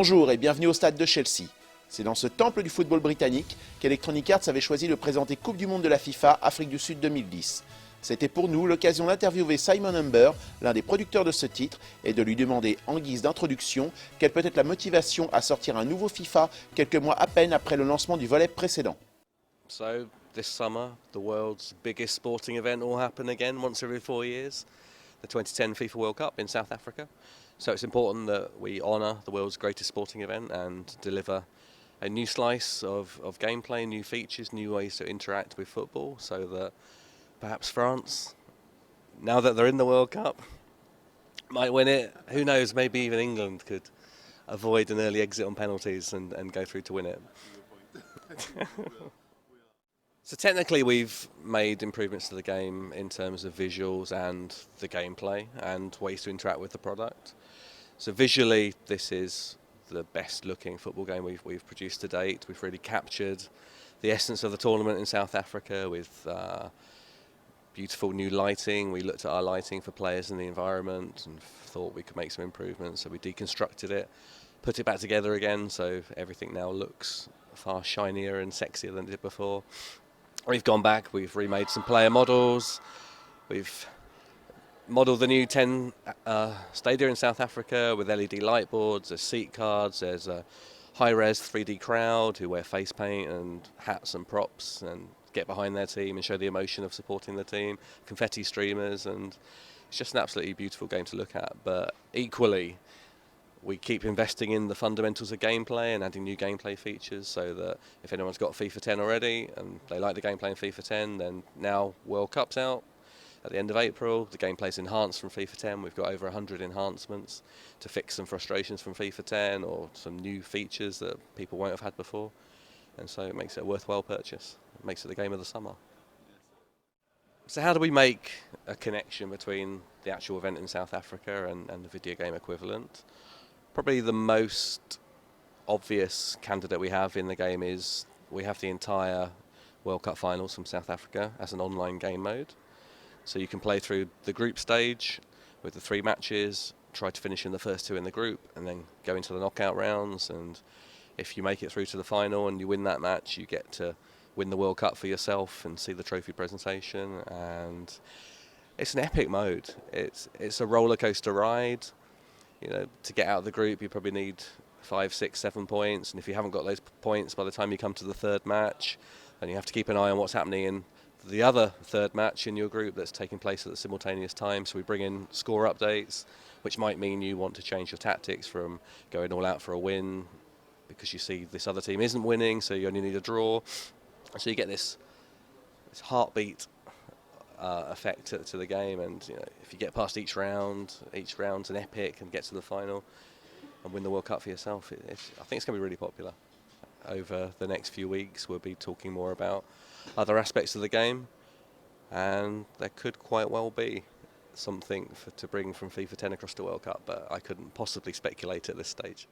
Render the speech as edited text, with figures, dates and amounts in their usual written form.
Bonjour et bienvenue au stade de Chelsea. C'est dans ce temple du football britannique qu'Electronic Arts avait choisi de présenter Coupe du Monde de la Fifa Afrique du Sud 2010. C'était pour nous l'occasion d'interviewer Simon Humber, l'un des producteurs de ce titre, et de lui demander en guise d'introduction quelle peut être la motivation à sortir un nouveau FIFA quelques mois à peine après le lancement du volet précédent. So this summer, the world's biggest sporting event will happen again once every 4 years, the 2010 FIFA World Cup in South Africa. So it's important that we honour the world's greatest sporting event and deliver a new slice of gameplay, new features, new ways to interact with football, so that perhaps France, now that they're in the World Cup, might win it. Who knows, maybe even England could avoid an early exit on penalties and go through to win it. So technically we've made improvements to the game in terms of visuals and the gameplay and ways to interact with the product. So visually this is the best looking football game we've produced to date. We've really captured the essence of the tournament in South Africa with beautiful new lighting. We looked at our lighting for players in the environment and thought we could make some improvements, so we deconstructed it, put it back together again, so everything now looks far shinier and sexier than it did before. We've gone back, we've remade some player models, we've modelled the new 10 stadia in South Africa with LED light boards, there's seat cards, there's a high-res 3D crowd who wear face paint and hats and props and get behind their team and show the emotion of supporting the team, confetti streamers, and it's just an absolutely beautiful game to look at. But equally, we keep investing in the fundamentals of gameplay and adding new gameplay features, so that if anyone's got FIFA 10 already and they like the gameplay in FIFA 10, then now World Cup's out at the end of April, the gameplay's enhanced from FIFA 10. We've got over 100 enhancements to fix some frustrations from FIFA 10 or some new features that people won't have had before, and so it makes it a worthwhile purchase. It makes it the game of the summer. So how do we make a connection between the actual event in South Africa and the video game equivalent? Probably the most obvious candidate we have in the game is we have the entire World Cup finals from South Africa as an online game mode. So you can play through the group stage with the 3 matches, try to finish in the first 2 in the group, and then go into the knockout rounds. And if you make it through to the final and you win that match, you get to win the World Cup for yourself and see the trophy presentation. And it's an epic mode. It's a roller coaster ride. You know, to get out of the group, you probably need 5, 6, 7 points, and if you haven't got those points by the time you come to the 3rd match, then you have to keep an eye on what's happening in the other 3rd match in your group that's taking place at the simultaneous time. So we bring in score updates, which might mean you want to change your tactics from going all out for a win because you see this other team isn't winning, so you only need a draw. So you get this heartbeat effect to the game, and you know, if you get past each round's an epic, and get to the final and win the World Cup for yourself, I think it's going to be really popular. Over the next few weeks we'll be talking more about other aspects of the game, and there could quite well be something to bring from FIFA 10 across the World Cup, but I couldn't possibly speculate at this stage.